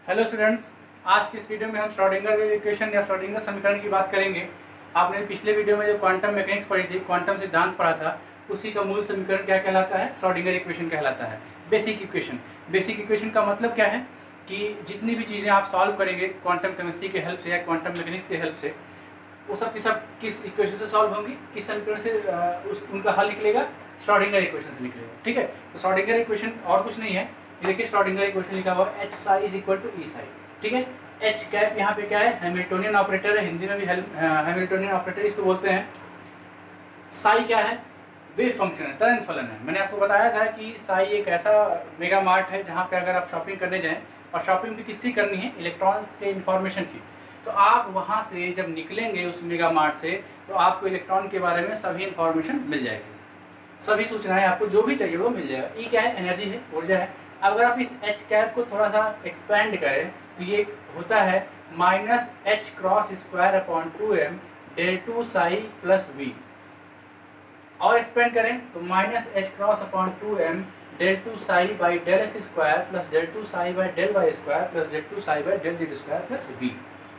Hello students, आज की इस वीडियो में हम श्रोडिंगर इक्वेशन या श्रोडिंगर समीकरण की बात करेंगे। आपने पिछले वीडियो में जो क्वांटम मैकेनिक्स पढ़ी थी, क्वांटम सिद्धांत पढ़ा था, उसी का मूल समीकरण क्या कहलाता है? श्रोडिंगर इक्वेशन कहलाता है। Basic equation. बेसिक इक्वेशन का मतलब क्या है कि जितनी भी चीज़ें आप सॉल्व करेंगे क्वांटम केमिस्ट्री के हेल्प से या क्वांटम मैकेनिक्स के हेल्प से, वो सब की सब किस इक्वेशन से सॉल्व होंगी, किस समीकरण से उनका हल निकलेगा? श्रोडिंगर इक्वेशन से निकलेगा। ठीक है, तो श्रोडिंगर इक्वेशन और कुछ नहीं है। देखिए श्रोडिंगर इक्वेशन लिखा हुआ H psi is equal to E psi. ठीक है, एच कैप यहाँ पे क्या है? हैमिल्टोनियन ऑपरेटर है, हिंदी में भी हैमिल्टोनियन ऑपरेटर इसको बोलते हैं। साई क्या है? वेव फंक्शन है, तरंग फलन है। मैंने आपको बताया था कि साई एक ऐसा मेगा मार्ट है जहाँ पे अगर आप शॉपिंग करने जाएं, और शॉपिंग भी किसकी करनी है? इलेक्ट्रॉन्स के इन्फॉर्मेशन की। तो आप वहाँ से जब निकलेंगे उस मेगा मार्ट से, तो आपको इलेक्ट्रॉन के बारे में सभी इन्फॉर्मेशन मिल जाएगी, सभी सूचनाएं आपको जो भी चाहिए वो मिल जाएगा। ई क्या है? एनर्जी है, ऊर्जा है। अगर आप इस एच कैप को थोड़ा सा एक्सपैंड करें तो ये होता है minus h cross square upon 2m del two psi plus V. और एक्सपेंड करें तो minus h cross upon 2m del two psi by del x square plus del two psi by del y square plus del two psi by del z square plus V.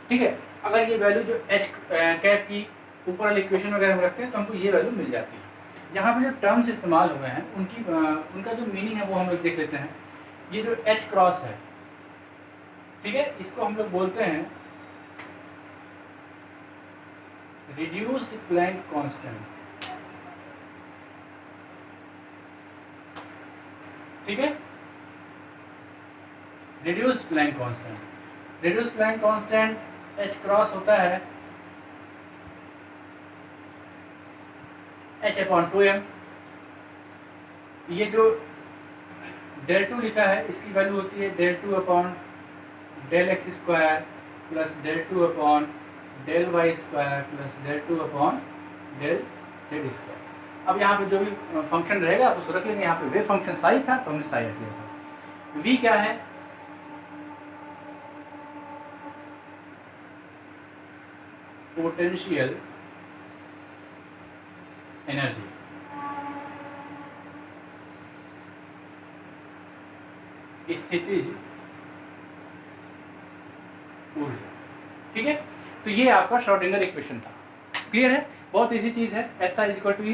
ठीक है, अगर ये value जो H cap की ऊपर वाली equation वगैरह में रखते हैं तो हमको ये वैल्यू मिल जाती है। यहाँ पे जो टर्म्स इस्तेमाल हुए हैं उनका जो मीनिंग है वो हम लोग देख लेते हैं। ये जो एच क्रॉस है, ठीक है, इसको हम लोग बोलते हैं रिड्यूस्ड प्लैंक कांस्टेंट। ठीक है, reduced Planck constant. Reduced Planck constant h cross होता है एच अपॉन 2m। ये जो डेल टू लिखा है इसकी वैल्यू होती है del two upon del x square plus del two upon del y square plus del two upon del z square. अब यहाँ पे जो भी फंक्शन रहेगा आप उसको रख लेंगे। यहाँ पे वे फंक्शन साई था तो हमने साई रख लिया था। वी क्या है? Potential energy. स्थितिज ऊर्जा। ठीक है, तो ये आपका श्रोडिंगर इक्वेशन था। क्लियर है? बहुत इजी चीज है। H psi equal to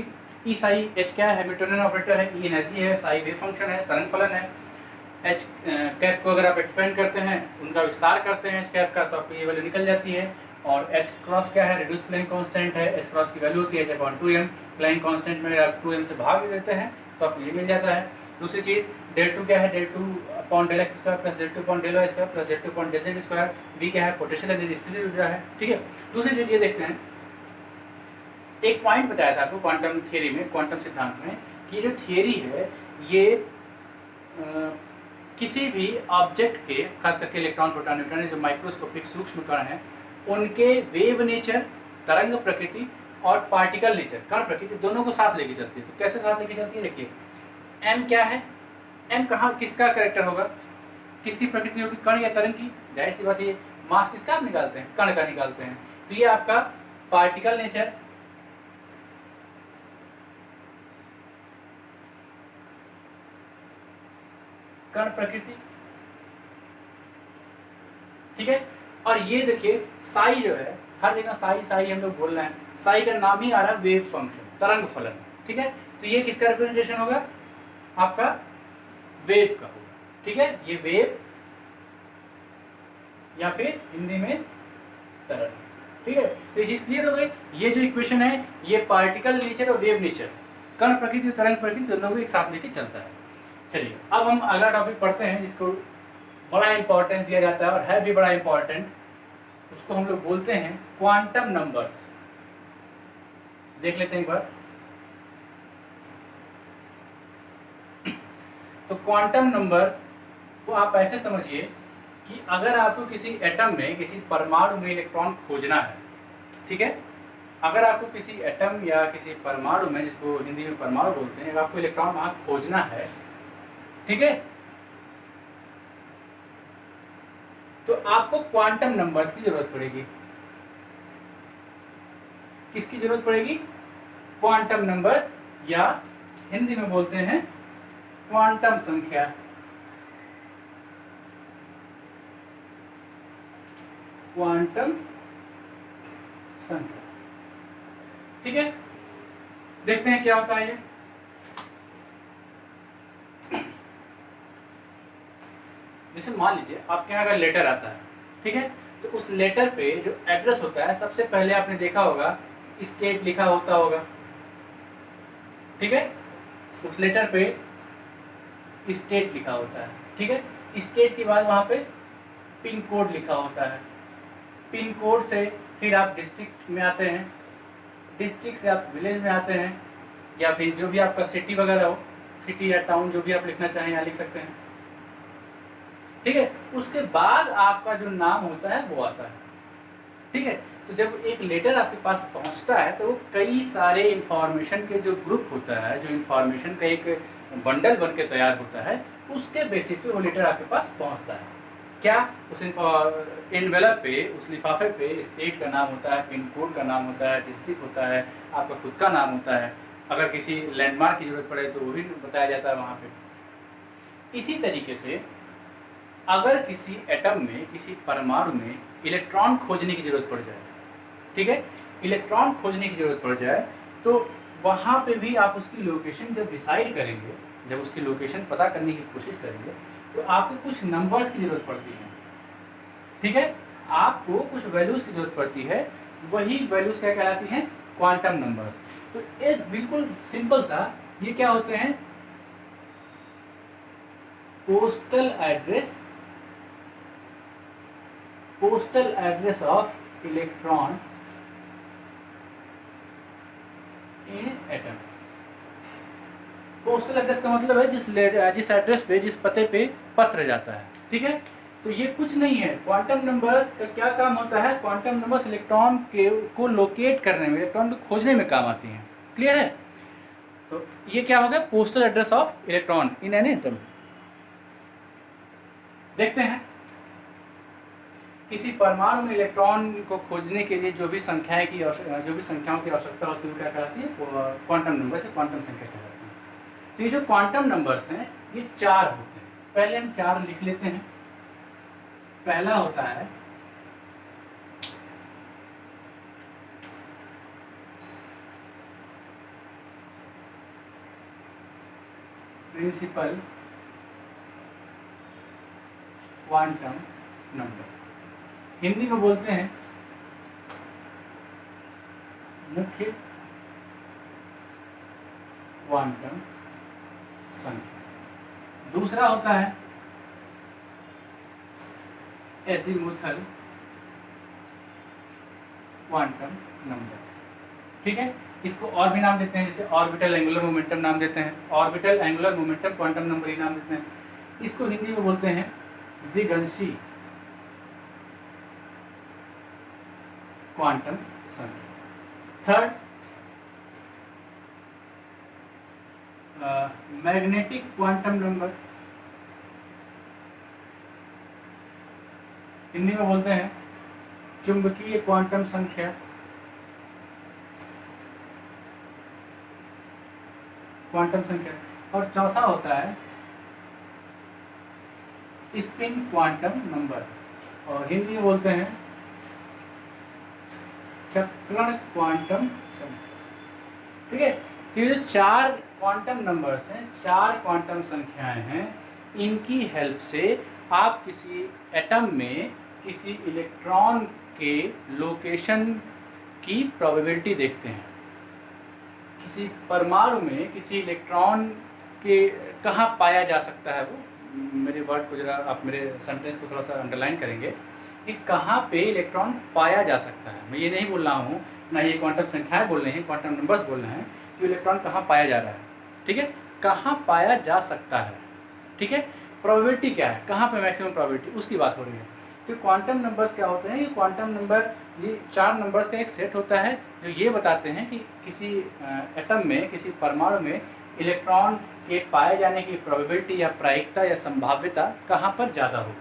E psi. H क्या है? हैमिल्टोनियन ऑपरेटर है। ई एनर्जी है। साई वेव फंक्शन है, तरंग फलन है। एच कैप को अगर आप एक्सपेंड करते हैं, उनका विस्तार करते हैं एच कैप का, तो आपको ये वैल्यू निकल जाती है। और एच क्रॉस क्या है? रिड्यूस प्लैंक कांस्टेंट है। एच क्रॉस की वैल्यू होती है H upon 2m। Planck constant में आप 2m से भाग देते हैं तो आपको ये मिल जाता है। दूसरी चीज डेल टू क्या है? Del two upon del x square plus del two upon del y square plus del two upon del z square. V क्या है? पोटेंशियल एनर्जी, स्थितिज ऊर्जा है। ठीक है, दूसरी चीज ये देखते हैं, एक पॉइंट बताया था आपको क्वांटम थियरी में, क्वांटम सिद्धांत में, कि ये जो थियरी है ये किसी भी ऑब्जेक्ट के, खास करके इलेक्ट्रॉन प्रोटॉन न्यूट्रॉन जो माइक्रोस्कोपिक सूक्ष्म कण हैं, उनके वेव नेचर, तरंग प्रकृति, और पार्टिकल नेचर, कण प्रकृति, दोनों को साथ लेके चलती है। तो कैसे साथ लेके चलती है? देखिए एम क्या है? एम कहाँ किसका करेक्टर होगा, किसकी प्रकृति होगी? कण या तरंग की। जाहिर सी बात है, मास किसका आप निकालते हैं? कण का निकालते हैं। तो ये आपका पार्टिकल नेचर, कण प्रकृति। ठीक है, और ये देखिए साई जो है, हर जगह साई साई हम लोग बोल रहे हैं। साई का नाम ही आ रहा है वेव फंक्शन, तरंग फलन। ठीक है, तो ये किसका रिप्रेजेंटेशन होगा? आपका वेव का होगा। ठीक है, ये वेव या फिर हिंदी में तरंग। ठीक है, तो ये चीज क्लियर हो गई। ये जो इक्वेशन है ये पार्टिकल नेचर और वेव नेचर, कण प्रकृति और तरंग प्रकृति दोनों को एक साथ लेके चलता है। चलिए अब हम अगला टॉपिक पढ़ते हैं जिसको बड़ा इंपॉर्टेंस दिया जाता है और है भी बड़ा इंपॉर्टेंट। उसको हम लोग बोलते हैं क्वांटम नंबर्स। देख लेते हैं एक बार। तो क्वांटम नंबर को आप ऐसे समझिए कि अगर आपको किसी एटम में, किसी परमाणु में इलेक्ट्रॉन खोजना है, ठीक है, अगर आपको किसी एटम या किसी परमाणु में, जिसको हिंदी में परमाणु बोलते हैं, अगर आपको इलेक्ट्रॉन वहां खोजना है, ठीक है, तो आपको क्वांटम नंबर्स की जरूरत पड़ेगी। किसकी जरूरत पड़ेगी? क्वांटम नंबर्स, या हिंदी में बोलते हैं क्वांटम संख्या। क्वांटम संख्या। ठीक है, देखते हैं क्या होता है ये। जैसे मान लीजिए आपके यहाँ अगर लेटर आता है, ठीक है, तो उस लेटर पे जो एड्रेस होता है, सबसे पहले आपने देखा होगा स्टेट लिखा होगा, ठीक है, उस लेटर पे स्टेट लिखा होता है, ठीक है। स्टेट के बाद वहाँ पे पिन कोड लिखा होता है, पिन कोड से फिर आप डिस्ट्रिक्ट में आते हैं, डिस्ट्रिक्ट से आप विलेज में आते हैं, या फिर जो भी आपका सिटी वगैरह हो, सिटी या टाउन जो भी आप लिखना चाहें यहाँ लिख सकते हैं, ठीक है। उसके बाद आपका जो नाम होता है वो आता है, ठीक है। तो जब एक लेटर आपके पास पहुंचता है तो वो कई सारे इंफॉर्मेशन के जो ग्रुप होता है, जो इंफॉर्मेशन का एक बंडल बन के तैयार होता है, उसके बेसिस पे वो लेटर आपके पास पहुंचता है। क्या उस एनवेलप पे, उस लिफाफे पे स्टेट का नाम होता है, पिन कोड का नाम होता है, डिस्ट्रिक्ट होता है, आपका खुद का नाम होता है, अगर किसी लैंडमार्क की जरूरत पड़े तो वो भी बताया जाता है वहाँ पे। इसी तरीके से अगर किसी एटम में, किसी परमाणु में इलेक्ट्रॉन खोजने की जरूरत पड़ जाए, ठीक है, इलेक्ट्रॉन खोजने की जरूरत पड़ जाए, तो वहाँ पे भी आप उसकी लोकेशन जब डिसाइड करेंगे, जब उसकी लोकेशन पता करने की कोशिश करेंगे, तो आपको कुछ नंबर्स की जरूरत पड़ती है, ठीक है, आपको कुछ वैल्यूज की जरूरत पड़ती है। वही वैल्यूज क्या कहलाती हैं? Quantum number. तो एक बिल्कुल सिंपल सा, ये क्या होते हैं? Postal address of electron in atom. Postal address का मतलब है जिस एड्रेस पे, जिस पते पे पत्र जाता है, ठीक है। तो ये कुछ नहीं है। क्वांटम नंबर्स का क्या काम होता है? क्वांटम नंबर्स इलेक्ट्रॉन को लोकेट करने में, इलेक्ट्रॉन को खोजने में काम आती हैं। क्लियर है? तो ये क्या हो गया? Postal address of electron in an atom. देखते हैं किसी परमाणु में इलेक्ट्रॉन को खोजने के लिए जो भी संख्याओं की आवश्यकता होती है वो क्या कहलाती है? क्वांटम नंबर से क्वांटम संख्या कहलाती है। तो ये जो क्वांटम नंबर्स हैं ये 4 होते हैं। पहले हम 4 लिख लेते हैं। पहला होता है प्रिंसिपल क्वांटम नंबर, हिंदी में बोलते हैं मुख्य क्वांटम संख्या। दूसरा होता है एजीमुथल क्वांटम नंबर, ठीक है। इसको और भी नाम देते हैं, जैसे ऑर्बिटल एंगुलर मोमेंटम नाम देते हैं, orbital angular momentum quantum number ही नाम देते हैं। इसको हिंदी में बोलते हैं द्विगंशी क्वांटम संख्या। Third magnetic quantum number, Hindi में बोलते हैं चुंबकीय क्वांटम संख्या। और चौथा होता है स्पिन क्वांटम नंबर, और हिंदी में बोलते हैं चक्रण क्वांटम संख्या, ठीक है। तो ये जो 4 क्वांटम नंबर्स हैं, 4 क्वांटम संख्याएं हैं, इनकी हेल्प से आप किसी एटम में किसी इलेक्ट्रॉन के लोकेशन की प्रोबेबिलिटी देखते हैं। किसी परमाणु में किसी इलेक्ट्रॉन के कहाँ पाया जा सकता है, वो मेरे वर्ड को जरा आप मेरे सेंटेंस को थोड़ा सा अंडरलाइन करेंगे कि कहाँ पे इलेक्ट्रॉन पाया जा सकता है। मैं ये नहीं बोल रहा हूँ, ना ये क्वांटम संख्याएं बोल रहे हैं, क्वांटम नंबर्स बोल रहे हैं कि इलेक्ट्रॉन कहाँ पाया जा रहा है, ठीक है, कहाँ पाया जा सकता है, ठीक है। प्रोबेबिलिटी क्या है, कहाँ पे मैक्सिमम प्रोबेबिलिटी, उसकी बात हो रही है। तो क्वांटम नंबर्स क्या होते हैं? ये क्वांटम नंबर, ये 4 नंबर्स का एक सेट होता है जो ये बताते हैं कि किसी एटम में, किसी परमाणु में इलेक्ट्रॉन के पाए जाने की प्रोबेबिलिटी या प्रायिकता या संभाव्यता कहाँ पर ज़्यादा हो।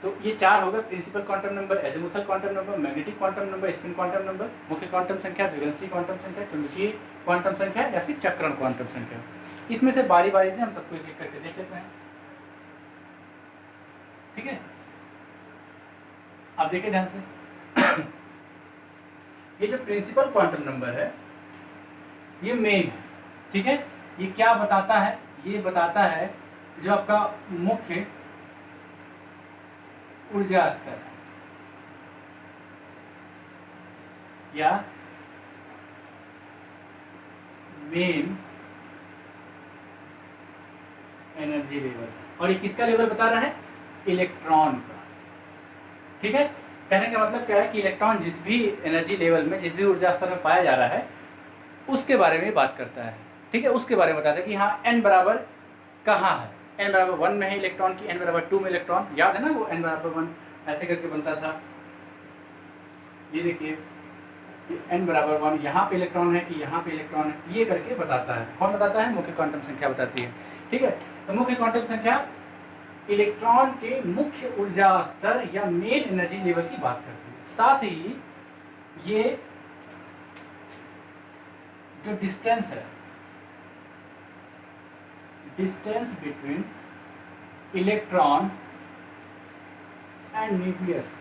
तो ये 4 हो गए: principal quantum number, azimuthal quantum number, magnetic quantum number, spin quantum number, मुख्य क्वांटम संख्या, द्विगंशी क्वांटम संख्या, चुंबकीय क्वांटम संख्या या फिर चक्रण क्वांटम संख्या। इसमें से बारी बारी से हम सबको एक एक करके देख लेते हैं, ठीक है। अब देखिए ध्यान से ये जो प्रिंसिपल क्वांटम नंबर है ये मेन है, ठीक है। ये क्या बताता है? ये बताता है जो आपका मुख्य ऊर्जा स्तर है या मेन एनर्जी लेवल, और ये किसका लेवल बता रहा है? इलेक्ट्रॉन का, ठीक है। कहने का मतलब क्या है कि इलेक्ट्रॉन जिस भी एनर्जी लेवल में, जिस भी ऊर्जा स्तर में पाया जा रहा है उसके बारे में बात करता है, ठीक है। उसके बारे में बताता है कि हाँ n बराबर कहाँ है, n बराबर 1 में है इलेक्ट्रॉन की, n बराबर 2 में इलेक्ट्रॉन, याद है ना वो n बराबर 1 ऐसे करके बनता था। ये देखिए n बराबर 1 यहाँ पे इलेक्ट्रॉन है कि यहाँ पे इलेक्ट्रॉन है, ये करके बताता है। कौन बताता है? मुख्य क्वांटम संख्या बताती है, ठीक है। तो मुख्य क्वांटम संख्या इलेक्ट्रॉन के मुख्य ऊर्जा स्तर या मेन एनर्जी लेवल की बात करती है। साथ ही ये जो डिस्टेंस है, distance between electron and nucleus,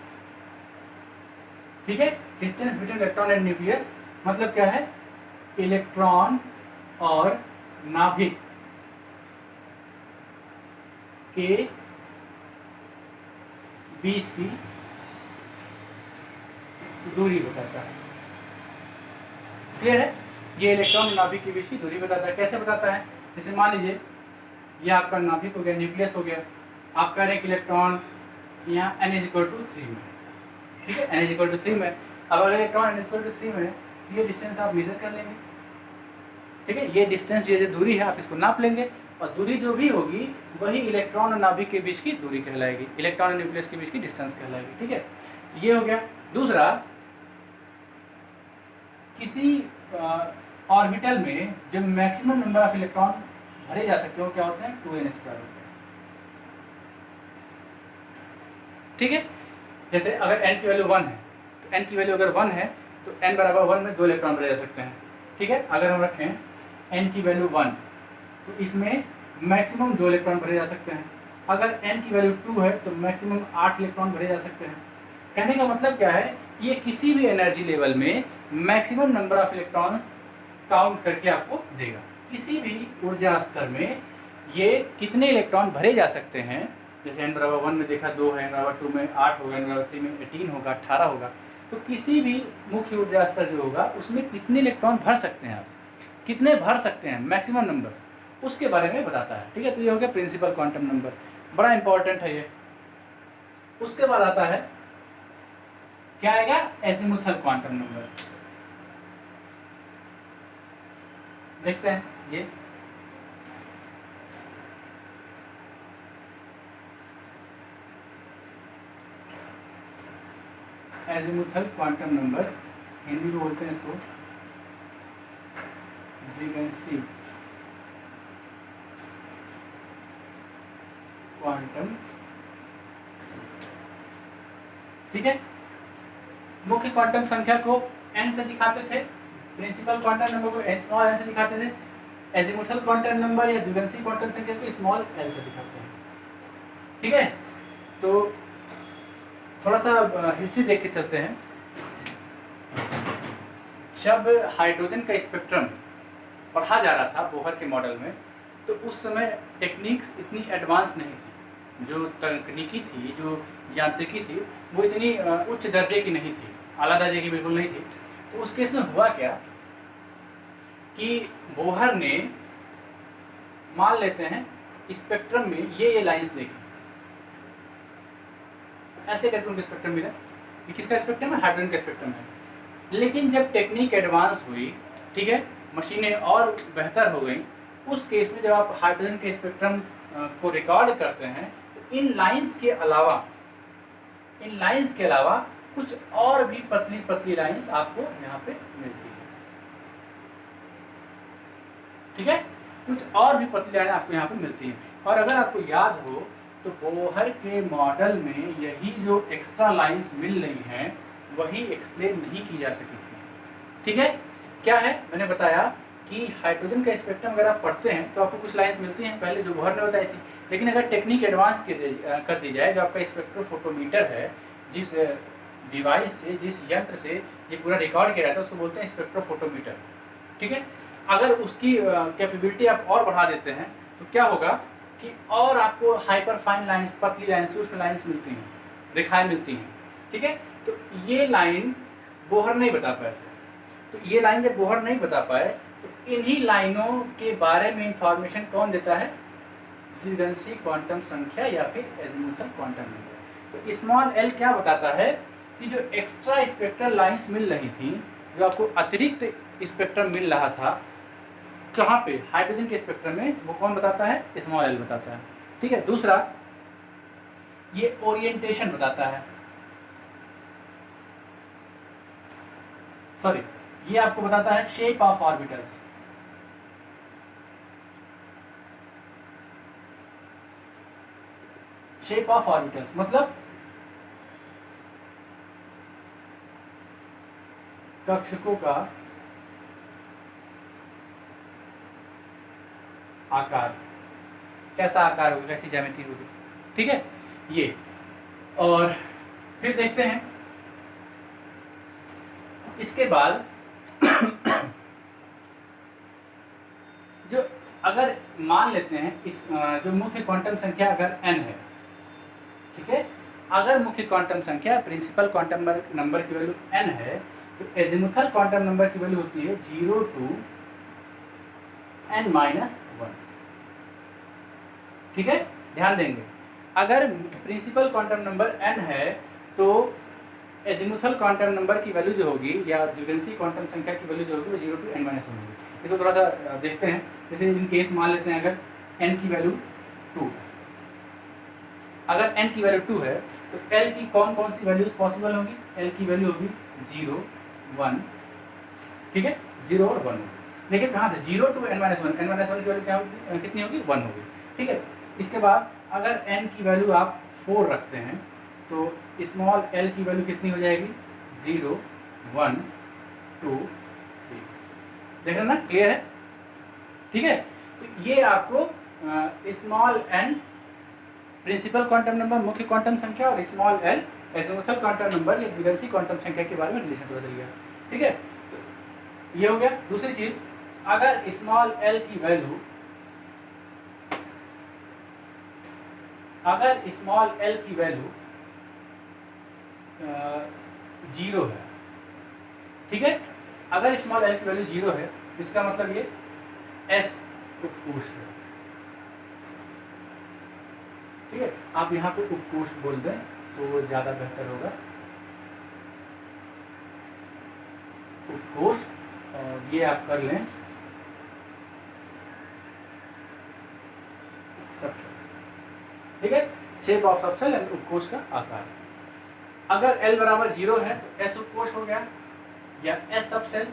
ठीक है। Distance between electron and nucleus मतलब क्या है? इलेक्ट्रॉन और नाभिक के बीच की दूरी बताता है, क्लियर है। ये इलेक्ट्रॉन और नाभिक के बीच की दूरी बताता है। कैसे बताता है? जैसे मान लीजिए ये आपका नाभिक हो गया, न्यूक्लियस हो गया, आप कह रहे हैं कि इलेक्ट्रॉन यहाँ n=3 में, ठीक है, n=3 में। अब अगर इलेक्ट्रॉन n=3 में, ये डिस्टेंस आप मेजर कर लेंगे, ठीक है। ये डिस्टेंस, ये जो दूरी है आप इसको नाप लेंगे, और दूरी जो भी होगी वही इलेक्ट्रॉन और नाभिक के बीच की दूरी कहलाएगी, इलेक्ट्रॉन और न्यूक्लियस के बीच की डिस्टेंस कहलाएगी, ठीक है। ये हो गया। दूसरा, किसी ऑर्बिटल में जो मैक्सिमम नंबर ऑफ इलेक्ट्रॉन भरे जा सकते हो क्या होते हैं? 2n² होते हैं, ठीक है। जैसे अगर n की वैल्यू 1 है तो n की वैल्यू अगर 1 है तो n बराबर 1 में 2 इलेक्ट्रॉन भरे जा सकते हैं, ठीक है। अगर हम रखें n की वैल्यू 1 तो इसमें मैक्सिमम 2 इलेक्ट्रॉन भरे जा सकते हैं। अगर n की वैल्यू 2 है तो मैक्सिमम 8 इलेक्ट्रॉन भरे जा सकते हैं। कहने का मतलब क्या है? ये किसी भी एनर्जी लेवल में maximum number of electrons count करके आपको देगा। किसी भी ऊर्जा स्तर में ये कितने इलेक्ट्रॉन भरे जा सकते हैं, जैसे n बराबर 1 में देखा 2 है, n बराबर 2 में 8 होगा, n बराबर 3 में 18 होगा, 18 होगा, तो किसी भी मुख्य ऊर्जा स्तर जो होगा उसमें कितने इलेक्ट्रॉन भर सकते हैं आप, कितने भर सकते हैं मैक्सिमम नंबर, उसके बारे में बताता है, ठीक है। तो ये हो गया प्रिंसिपल क्वांटम नंबर, बड़ा इंपॉर्टेंट है ये। उसके बाद आता है क्या आएगा? Azimuthal quantum number. देखते हैं ये एजीमुथल क्वांटम नंबर, हिंदी में बोलते हैं इसको जीगेंसी क्वांटम, ठीक है। मुख्य क्वांटम संख्या को n से दिखाते थे, प्रिंसिपल क्वांटम नंबर को स्मॉल n से दिखाते थे, एजीमुथल क्वांटम नंबर या द्विगंशी क्वांटम संख्या को स्मॉल l से दिखाते हैं, ठीक है। तो थोड़ा सा हिस्ट्री देख के चलते हैं। जब हाइड्रोजन का स्पेक्ट्रम पढ़ा जा रहा था बोहर के मॉडल में, तो उस समय टेक्निक्स इतनी एडवांस नहीं थी, जो तकनीकी थी, जो यांत्रिकी थी, वो इतनी उच्च दर्जे की नहीं थी, आला दर्जे की बिल्कुल नहीं थी। तो उस केस में हुआ क्या कि बोहर ने, मान लेते हैं स्पेक्ट्रम में ये लाइंस देखी, ऐसे करके उनको स्पेक्ट्रम मिला। ये किसका स्पेक्ट्रम है? हाइड्रोजन का स्पेक्ट्रम है। लेकिन जब टेक्निक एडवांस हुई, ठीक है, मशीनें और बेहतर हो गई, उस केस में जब आप हाइड्रोजन के स्पेक्ट्रम को रिकॉर्ड करते हैं तो इन लाइंस के अलावा कुछ और भी पतली पतली लाइंस आपको यहाँ पे मिलती है, ठीक है। कुछ और भी पतली लाइनें आपको यहाँ पे मिलती हैं। और अगर आपको याद हो तो बोहर के मॉडल में यही जो एक्स्ट्रा लाइंस मिल रही हैं वही एक्सप्लेन नहीं की जा सकी थी, ठीक है। क्या है? मैंने बताया कि हाइड्रोजन का स्पेक्ट्रम अगर आप पढ़ते हैं तो आपको कुछ लाइंस मिलती हैं पहले जो बोहर ने बताई थी, लेकिन अगर टेक्निक एडवांस कर दी जाए, जो आपका स्पेक्ट्रोफोटोमीटर है, जिस डिवाइस से, जिस यंत्र से ये पूरा रिकॉर्ड किया जाता है उसको बोलते हैं स्पेक्ट्रोफोटोमीटर। ठीक है, अगर उसकी कैपेबिलिटी आप और बढ़ा देते हैं तो क्या होगा कि और आपको हाइपर फाइन लाइन्स, पतली लाइन्स, सूक्ष्म लाइन्स मिलती हैं, रेखाएं मिलती हैं। ठीक है, तो ये लाइन बोहर नहीं बता पाए थे, तो ये लाइन जब बोहर नहीं बता पाए तो इन्हीं लाइनों के बारे में इंफॉर्मेशन कौन देता है? द्विगंशी क्वांटम संख्या या फिर एजीमुथल क्वांटम नंबर। तो स्मॉल एल क्या बताता है कि जो एक्स्ट्रा स्पेक्ट्रल लाइंस मिल रही थी, जो आपको अतिरिक्त स्पेक्ट्रम मिल रहा था, कहाँ पे? हाइड्रोजन के स्पेक्ट्रम में, वो कौन बताता है? स्मॉल एल बताता है। ठीक है, दूसरा ये ओरिएंटेशन बताता है, सॉरी ये आपको बताता है shape of orbitals. Shape of orbitals मतलब कक्षकों का आकार, कैसा आकार होगा, कैसी ज्यामिति होगी। ठीक है, ये। और फिर देखते हैं इसके बाद जो अगर मान लेते हैं इस जो मुख्य क्वांटम संख्या अगर n है, ठीक है, अगर मुख्य क्वांटम संख्या प्रिंसिपल क्वांटम नंबर की वैल्यू n है तो एजीमुथल क्वांटम नंबर की वैल्यू होती है 0 to n-1। ठीक है, ध्यान देंगे, अगर प्रिंसिपल क्वांटम नंबर n है तो एजीमुथल क्वांटम नंबर की वैल्यू जो होगी या द्विगंशी क्वांटम संख्या की वैल्यू जो होगी वो 0 to n-1 होगी। इसको थोड़ा सा देखते हैं, जैसे इन केस मान लेते हैं अगर n की वैल्यू 2, अगर n की वैल्यू 2 है तो l की कौन कौन सी वैल्यूज पॉसिबल होगी? l की वैल्यू होगी 0, 1, ठीक है, 0 और 1 होगी। देखिए कहाँ से 0 to n-1, n-1 की वैल्यू क्या होगी, कितनी होगी? 1 होगी। ठीक है, इसके बाद अगर n की वैल्यू आप 4 रखते हैं तो स्मॉल l की वैल्यू कितनी हो जाएगी? 0, 1, 2, 3। देख रहे ना, क्लियर है? ठीक है, तो ये आपको small n principal quantum number, मुख्य क्वांटम संख्या, और small l azimuthal quantum number या द्विगंशी क्वांटम संख्या के बारे में रिलेशन पता चल गया। ठीक है, तो ये हो गया। दूसरी चीज, अगर स्मॉल l की वैल्यू, अगर स्मॉल l की वैल्यू 0 है, ठीक है, अगर स्मॉल l की वैल्यू 0 है इसका मतलब ये s उपकोष है। ठीक है, आप यहाँ पे उपकोष बोल दें तो ज़्यादा बेहतर होगा, उपकोष, और ये आप कर लें सबसेल। ठीक है, शेप ऑफ सबसेल एंड उपकोष का आकार। अगर L बराबर 0 है तो S उपकोष हो गया या S सबसेल।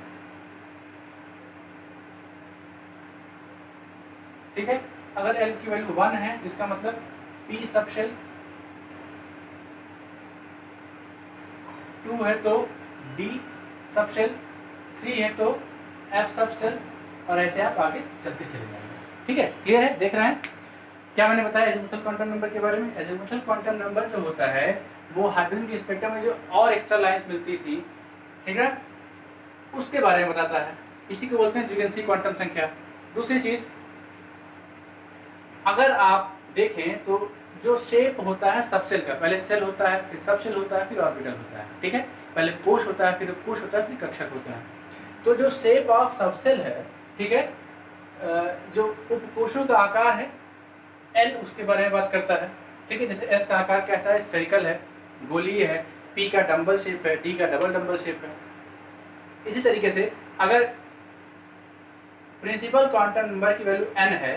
ठीक है, अगर L की वैल्यू 1 है इसका मतलब P सबसेल, 2 है तो D सबसेल, 3 है तो F सबसेल, और ऐसे आप आगे चलते चले जाएंगे। ठीक है, क्लियर है? देख रहे हैं क्या मैंने बताया एजीमुथल क्वांटम नंबर के बारे में? एजीमुथल क्वांटम नंबर जो होता है वो हाइड्रोजन के स्पेक्ट्रम में जो और एक्स्ट्रा लाइंस मिलती थी, ठीक है, उसके बारे में बताता है। इसी को बोलते हैं द्विगंशी क्वांटम संख्या। दूसरी चीज, अगर आप देखें तो जो शेप होता है सबसेल का, पहले सेल होता है, फिर सबसेल होता है, फिर ऑर्बिटल होता है। ठीक है, पहले कोश होता है, फिर उपकोष होता है, फिर कक्षक होता है। तो जो शेप ऑफ सबसेल है, ठीक है, जो उपकोषों का आकार है L, उसके बारे में बात करता है। ठीक है, जैसे S का आकार कैसा है? स्फेरिकल है, गोलीय है, P का डंबल शेप है, D का डबल डंबल शेप है। इसी तरीके से अगर प्रिंसिपल क्वांटम नंबर की वैल्यू n है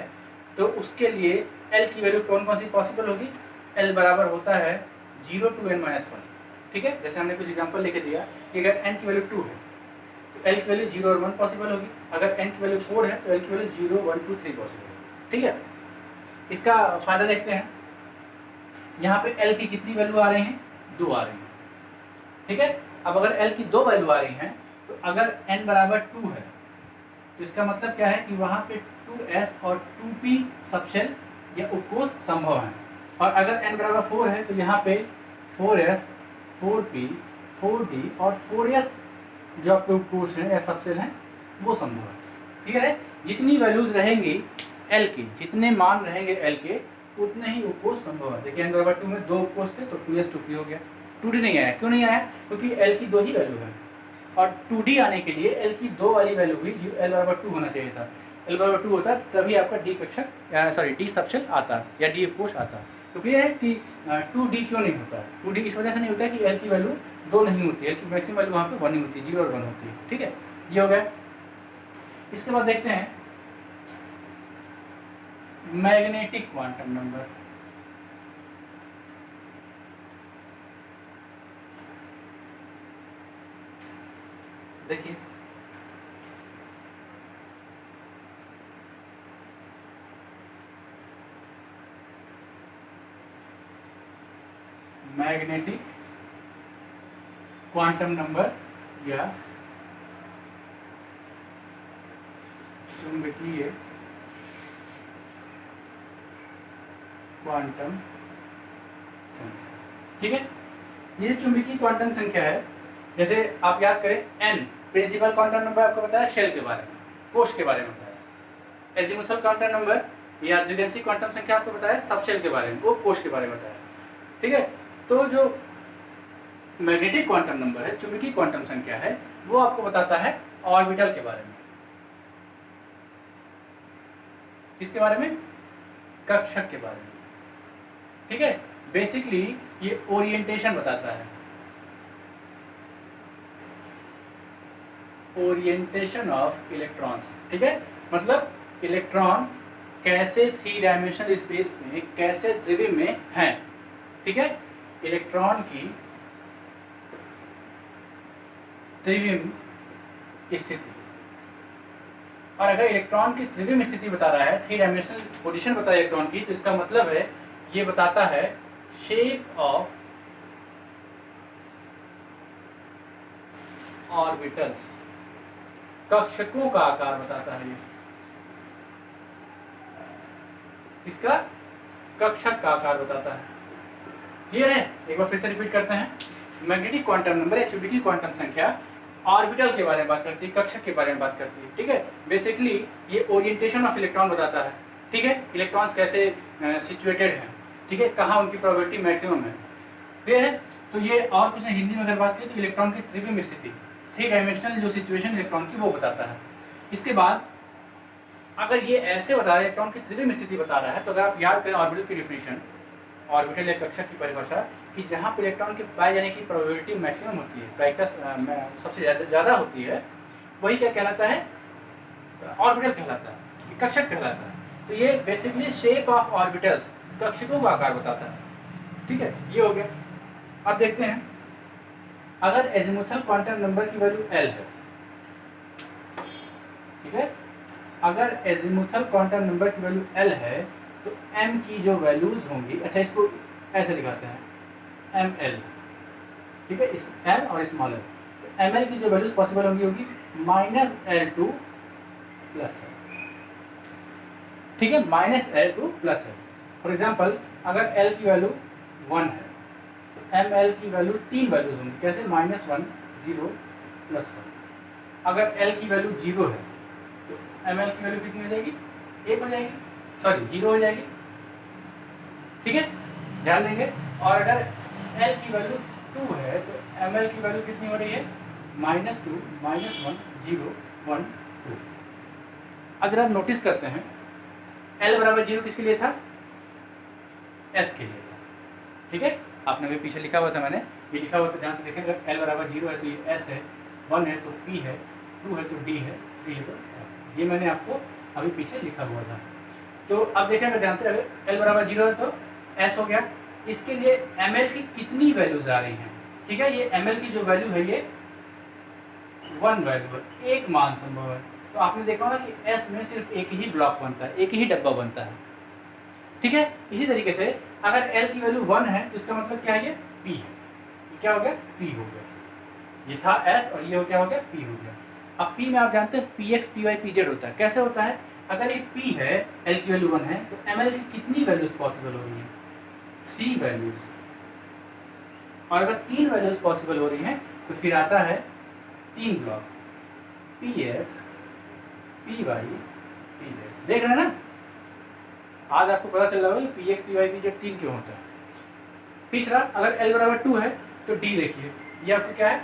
तो उसके लिए L की वैल्यू कौन कौन सी पॉसिबल होगी? L बराबर होता है 0 to n-1। ठीक है, जैसे हमने कुछ एग्जांपल लेके दिया कि अगर n की वैल्यू 2 है तो L की वैल्यू 0 और 1 पॉसिबल होगी। अगर n की वैल्यू 4 है तो L की वैल्यू 0, 1, 2, 3 पॉसिबल होगी। ठीक है, इसका फायदा देखते हैं। यहाँ पे L की कितनी वैल्यू आ रही हैं? 2 आ रही हैं। ठीक है, अब अगर L की 2 वैल्यू आ रही हैं तो अगर n बराबर 2 है तो इसका मतलब क्या है कि वहाँ पे 2s और 2p सबसेल या उपकोष संभव है। और अगर n बराबर 4 है तो यहाँ पे 4s, 4p 4d और 4s जो आपके कोर्स हैं या सबसेल हैं वो संभव है। ठीक है, जितनी वैल्यूज रहेंगी एल की, जितने मान रहेंगे एल के उतने ही उपकोष संभव है। देखिए n/2 में 2 उपकोष थे तो 2s 2p हो गया। 2d नहीं आया, क्यों नहीं आया? क्योंकि एल की 2 ही वैल्यू है और 2d आने के लिए एल की 2 वाली वैल्यू हुई जो l/2 होना चाहिए था। l/2 होता तभी आपका डी कक्षक डी सबसेल आता या डी उपकोष आता। तो क्लियर है कि 2d क्यों नहीं होता? 2d इस वजह से नहीं होता कि एल की वैल्यू 2 नहीं होती है, एल की मैक्सिमम वैल्यू वहाँ पे 1 ही होती है, 0 और 1 होती है। ठीक है, ये हो गया। इसके बाद देखते हैं मैग्नेटिक क्वांटम नंबर। देखिए मैग्नेटिक क्वांटम नंबर या चुंबकीय क्वांटम संख्या। ठीक है, ये चुंबकीय क्वांटम संख्या है। जैसे आप याद करें n प्रिंसिपल क्वांटम नंबर आपको बताया शेल के बारे में, कोश के बारे में बताया। एजीमुथल क्वांटम नंबर या अर्जुगेंसी क्वांटम संख्या आपको बताया सबशेल के बारे में, वो कोश के बारे में बताया। ठीक है, तो जो मैग्नेटिक क्वांटम नंबर है, चुंबकीय क्वांटम संख्या है, वो आपको बताता है ऑर्बिटल के बारे में। किसके बारे में? कक्षक के बारे में। ठीक है, बेसिकली ये ओरिएंटेशन बताता है, ओरिएंटेशन ऑफ इलेक्ट्रॉन्स। ठीक है, मतलब इलेक्ट्रॉन कैसे 3 डायमेंशनल स्पेस में, कैसे त्रिविम में हैं। ठीक है, इलेक्ट्रॉन की त्रिविम स्थिति, और अगर इलेक्ट्रॉन की त्रिविम स्थिति बता रहा है, 3 डायमेंशनल पोजीशन बता रहा है इलेक्ट्रॉन की, तो इसका मतलब है ये बताता है शेप ऑफ ऑर्बिटल्स, कक्षकों का आकार बताता है। ये इसका कक्षक का आकार बताता है। क्लियर है? एक बार फिर से रिपीट करते हैं। मैग्नेटिक क्वांटम नंबर या चुंबकीय क्वांटम संख्या ऑर्बिटल के बारे में बात करती है, कक्षक के बारे में बात करती है। ठीक है, बेसिकली ये ओरिएंटेशन ऑफ इलेक्ट्रॉन बताता है। ठीक है, इलेक्ट्रॉन्स कैसे सिचुएटेड हैं, ठीक है, कहाँ उनकी प्रोबेबिलिटी मैक्सिमम है। क्लियर है? तो ये और कुछ नहीं, हिंदी में अगर बात करें तो इलेक्ट्रॉन की त्रिविम स्थिति, 3 डायमेंशनल जो सिचुएशन इलेक्ट्रॉन की वो बताता है। इसके बाद अगर ये ऐसे बता रहा है, इलेक्ट्रॉन की त्रिविम स्थिति बता रहा है, तो अगर आप याद करें ऑर्बिटल की डिफिनेशन, ऑर्बिटल या कक्षक की परिभाषा, कि जहाँ पर इलेक्ट्रॉन के पाए जाने की प्रोबेबिलिटी मैक्सिमम होती है, प्रायिकता सबसे ज़्यादा होती है, वही क्या कहलाता है? ऑर्बिटल कहलाता है, कक्षक कहलाता है। तो ये बेसिकली शेप ऑफ ऑर्बिटल्स, कक्षकों का आकार बताता है। ठीक है, ये हो गया। अब देखते हैं अगर एजीमुथल क्वांटम नंबर की वैल्यू L है, ठीक है, अगर एजीमुथल क्वांटम नंबर की वैल्यू L है तो m की जो वैल्यूज होंगी, अच्छा इसको ऐसे दिखाते हैं ml, ठीक है, इस m और स्मॉल l, तो ml की जो वैल्यूज पॉसिबल होगी -L2 प्लस है। ठीक है, -L2 प्लस है। फॉर एग्जाम्पल अगर L की वैल्यू 1 है तो ml की वैल्यू 3 वैल्यूज होंगी। कैसे? -1, 0, +1। अगर L की वैल्यू 0 है तो ml की वैल्यू कितनी हो जाएगी? 1 हो जाएगी, सॉरी 0 हो जाएगी। ठीक है, ध्यान देंगे। और अगर L की वैल्यू 2 है तो ml की वैल्यू कितनी हो रही है? -2, -1, 0, 1, 2। अगर आप नोटिस करते हैं L बराबर 0 किसके लिए था? S के लिए था। ठीक है, आपने भी पीछे लिखा हुआ था, मैंने ये लिखा हुआ था, ध्यान से देखें। अगर L बराबर 0 है तो ये S है, 1 है तो P है, 2 है तो D है, 3 है तो F। ये मैंने आपको अभी पीछे लिखा हुआ था। तो अब देखें अगर ध्यान से, अगर L बराबर 0 है तो S हो गया। इसके लिए ml की कितनी वैल्यूज आ रही हैं? ठीक है, ये ml की जो वैल्यू है ये 1 वैल्यू है, एक मान संभव है। तो आपने देखा होगा कि S में सिर्फ एक ही ब्लॉक बनता है, एक ही डब्बा बनता है। ठीक है, इसी तरीके से अगर L की वैल्यू 1 है तो इसका मतलब क्या है? ये P है। ये क्या हो गया? P हो गया। ये था S और ये क्या हो गया? P हो गया। अब P में आप जानते हैं Px, Py, Pz होता है। कैसे होता है? अगर ये P है, L की वैल्यू 1 है, तो ml की कितनी वैल्यूज पॉसिबल हो रही है? 3 वैल्यूज। और अगर 3 वैल्यूज पॉसिबल हो रही हैं तो फिर आता है 3 ब्लॉक, Px, Py, Pz। देख रहे हैं ना, आज आपको पता चल रहा है कि Px, Py, Pz 3 क्यों होता है। तीसरा, अगर L बराबर 2 है तो D देखिए, ये आपका क्या है,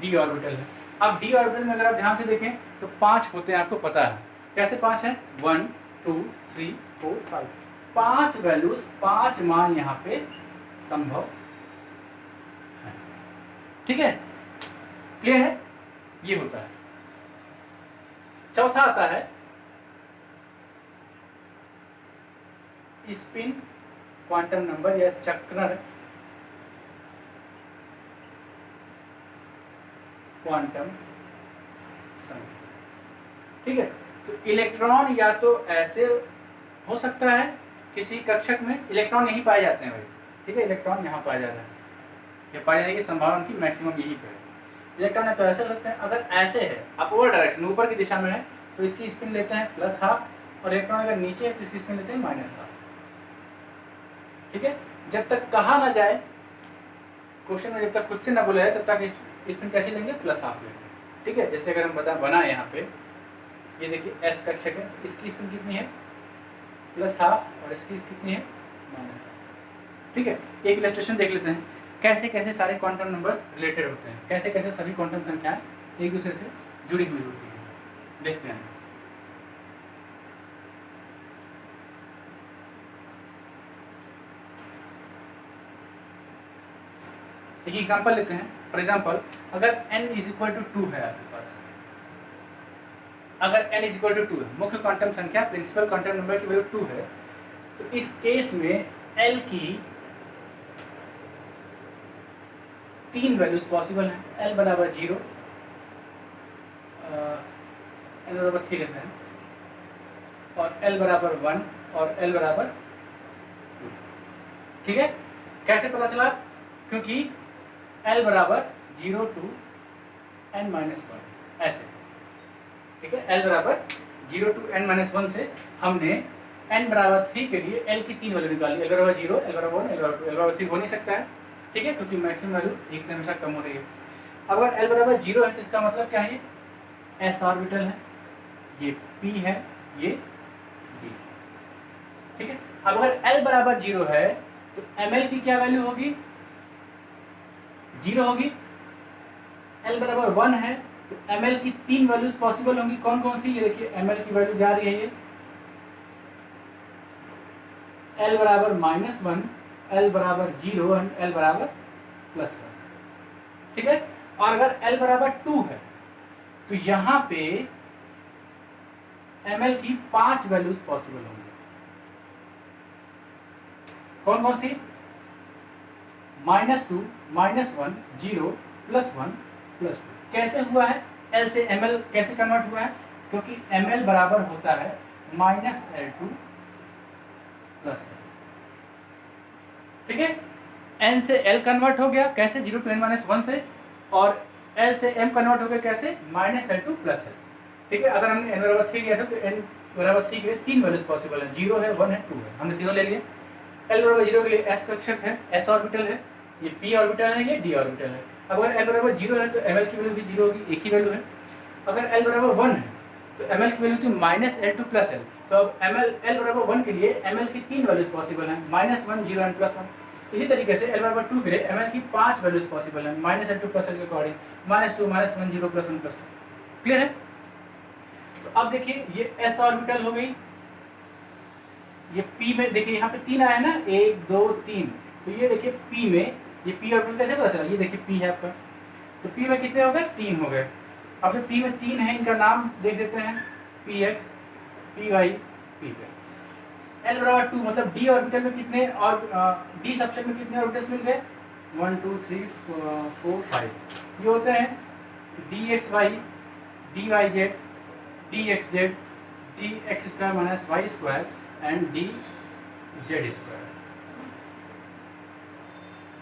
D ऑर्बिटल है। अब D ऑर्बिटल में अगर आप ध्यान से देखें तो 5 होते हैं, आपको पता है। कैसे 5 हैं, 1 2 3 4 5, 5 वैल्यूज, 5 मान यहाँ पे संभव है। ठीक है, क्लियर है, ये होता है। चौथा आता है स्पिन क्वांटम नंबर या चक्रण क्वांटम संख्या। ठीक है, तो इलेक्ट्रॉन या तो ऐसे हो सकता है, किसी कक्षक में इलेक्ट्रॉन यहीं पाए जाते हैं भाई। ठीक है, इलेक्ट्रॉन यहाँ पाया जाता है, ये पाए जाने की संभावना उनकी मैक्सिमम यहीं पे है। इलेक्ट्रॉन है तो ऐसे हो सकते हैं, अगर ऐसे है अपवर्ड डायरेक्शन, ऊपर की दिशा में है तो इसकी स्पिन लेते हैं +½ और इलेक्ट्रॉन अगर नीचे है तो इसकी स्पिन लेते हैं -½ ठीक है, जब तक कहा ना जाए क्वेश्चन में, जब तक खुद से ना बोला जाए तब तक स्पिन कैसे लेंगे, +½ लेंगे। ठीक है, जैसे अगर हम बनाए यहाँ पे, ये देखिए S कक्षक है, इसकी स्पिन कितनी है, +½ और इसकी कितनी है, -½ ठीक है, एक इलस्ट्रेशन देख लेते हैं कैसे कैसे सारे क्वांटम नंबर्स रिलेटेड होते हैं, कैसे कैसे सभी क्वांटम संख्याएं एक दूसरे से जुड़ी हुई होती हैं। देखते हैं, एक एग्जांपल लेते हैं। फॉर एग्जांपल, अगर n = 2 है आपके पास, अगर n = 2 है, मुख्य क्वांटम संख्या प्रिंसिपल क्वांटम नंबर की वैल्यू 2 है, तो इस केस में L की 3 वैल्यूज पॉसिबल हैं। L बराबर 0, L बराबर 3 लेते हैं, और L बराबर 1 और L बराबर 2। ठीक है, कैसे पता चला, क्योंकि L बराबर 0 to n-1 ऐसे। ठीक है, L बराबर 0 to n-1 से हमने n बराबर 3 के लिए L की 3 वैल्यू निकाली, L बराबर 0, L बराबर 1, L बराबर 3 हो नहीं सकता है। ठीक है, क्योंकि मैक्सिमम वैल्यू 1 से हमेशा कम हो रही है। अब अगर L बराबर 0 है तो इसका मतलब क्या है, S ऑर्बिटल है, ये P है, ये D। ठीक है, अब अगर L बराबर 0 है तो ml की क्या वैल्यू होगी, 0 होगी। L बराबर 1 है तो ml की 3 वैल्यूज पॉसिबल होंगी, कौन कौन सी, ये देखिए ml की वैल्यू जा रही है, ये L बराबर -1, L बराबर 0 और L बराबर +1। ठीक है, और अगर L बराबर 2 है तो यहाँ पे ml की 5 वैल्यूज पॉसिबल होंगी, कौन कौन सी, -2, -1, 0, +1, +2। कैसे हुआ है, L से ml कैसे कन्वर्ट हुआ है, क्योंकि ml बराबर होता है -L2 +L। ठीक है, n से l कन्वर्ट हो गया, कैसे, 0 to n-1 से, और l से m कन्वर्ट हो गया, कैसे, -L2 +L। ठीक है, अगर हमने n बराबर 3 लिया था तो n बराबर 3 के लिए 3 वैल्यूज पॉसिबल है, 0 है, 1 है, 2 है, हमने तीनों ले लिए। l बराबर 0 के लिए s कक्षक है, s ऑर्बिटल है, ये p ऑर्बिटल है, ये d ऑर्बिटल है। अब अगर l बराबर 0 है तो ml की वैल्यू भी 0 होगी, एक ही वैल्यू है। अगर l बराबर 1 है तो ml की वैल्यू थी -L2 +L, तो अब l बराबर 1 के लिए ml की 3 वैल्यूज पॉसिबल हैं, -1, 0 एंड +1। इसी तरीके से L बराबर 2 के लिए ml की 5 वैल्यूज पॉसिबल हैं, -L2 +L के अकॉर्डिंग, -2, -1, 0, +1, +2। क्लियर है, तो अब देखिए ये s ऑर्बिटल हो गई, ये p में देखिए यहाँ पे 3 आया है ना, 1 2 3, तो ये देखिए p में, ये p ऑर्बिटल कैसे पता चला, ये देखिए p है आपका, तो p में कितने हो गए, 3 हो गए। अब जो p में 3 है, इनका नाम देख देते हैं, px, py, pz। L बराबर 2 मतलब d ऑर्बिटल में कितने, और d सबसेट में कितने ऑर्बिटल्स मिल गए, 1 2 3 4 5, ये होते हैं dxy, dyz, dxz, dx² - y² and dz²।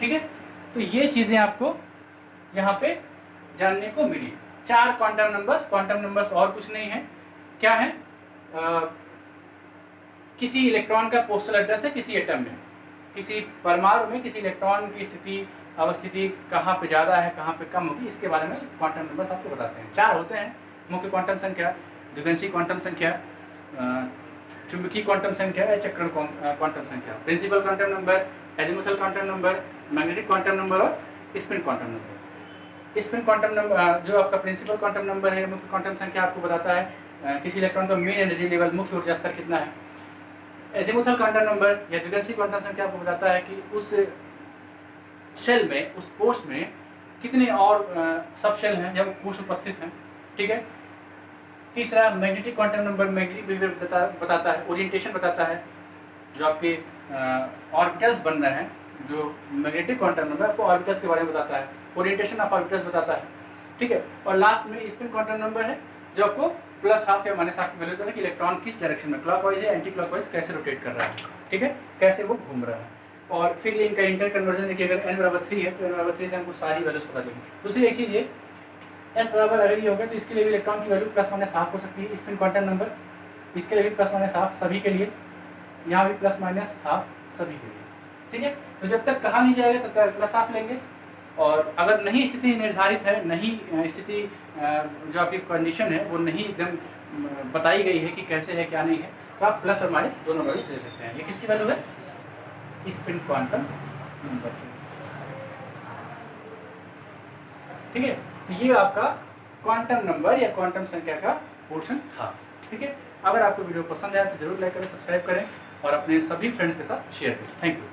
ठीक है, तो ये चीजें आपको यहाँ पे जानने को मिली। 4 क्वांटम नंबर्स और कुछ नहीं है, क्या है, किसी इलेक्ट्रॉन का पोस्टल एड्रेस है किसी एटम में, किसी परमाणु में किसी इलेक्ट्रॉन की स्थिति अवस्थिति कहाँ पे ज़्यादा है, कहाँ पे कम होगी, इसके बारे में क्वांटम नंबर्स आपको बताते हैं। 4 होते हैं मुख्य क्वांटम संख्या: द्विगंशी क्वांटम संख्या, चुंबकीय क्वांटम संख्या या चक्रण क्वांटम संख्या, principal quantum number, azimuthal quantum number, magnetic quantum number और spin quantum number. Spin quantum number जो आपका प्रिंसिपल क्वांटम नंबर है, मुख्य क्वांटम संख्या, आपको बताता है किसी इलेक्ट्रॉन का मेन एनर्जी लेवल, मुख्य ऊर्जा स्तर कितना है। एजीमुथल क्वांटम नंबर या द्विगंशी क्वांटम संख्या आपको बताता है कि उस शेल में, उस कोश में कितने और सब शेल हैं जब कोश उपस्थित हैं, ठीक है। तीसरा magnetic quantum number magnetic behaviour बताता है, ओरिएंटेशन बताता है, जो आपके ऑर्बिटल्स बन रहे हैं। जो मैग्नेटिक क्वांटम नंबर आपको ऑर्बिटल्स के बारे में बताता है, ओरिएंटेशन ऑफ ऑर्बिटल्स बताता है, ठीक है। और लास्ट में स्पिन क्वांटम नंबर है, जो आपको प्लस हाफ या माइनस हाफ की वैल्यू देता है कि इलेक्ट्रॉन किस डायरेक्शन में, क्लॉकवाइज या एंटी क्लॉकवाइज कैसे रोटेट कर रहा है, ठीक है, कैसे वो घूम रहा है। और फिर ये इनका इंटर कन्वर्जन है कि अगर n बराबर 3 है तो n बराबर 3 से हमको सारी वैल्यूज पता चलेगी। दूसरी एक चीज़ ये, s बराबर अगर ये होगा तो इसके लिए भी इलेक्ट्रॉन की वैल्यू प्लस माइनस हाफ हो सकती है। स्पिन क्वांटम नंबर, इसके लिए भी प्लस माइनस हाफ सभी के लिए, यहाँ भी प्लस माइनस हाफ सभी के लिए, ठीक है। तो जब तक कहा नहीं जाएगा तब तक प्लस हाफ लेंगे, और अगर नहीं स्थिति निर्धारित है, नहीं स्थिति जो आपकी कंडीशन है वो नहीं एकदम बताई गई है कि कैसे है क्या नहीं है, तो आप प्लस और माइनस दोनों वैल्यूज ले सकते हैं। ये किसकी वैल्यू है? स्पिन क्वांटम नंबर, ठीक है। तो ये आपका क्वांटम नंबर या क्वांटम संख्या का पोर्शन था, ठीक है। अगर आपको वीडियो पसंद आया तो जरूर लाइक करें, सब्सक्राइब करें और अपने सभी फ्रेंड्स के साथ शेयर करें। Thank you.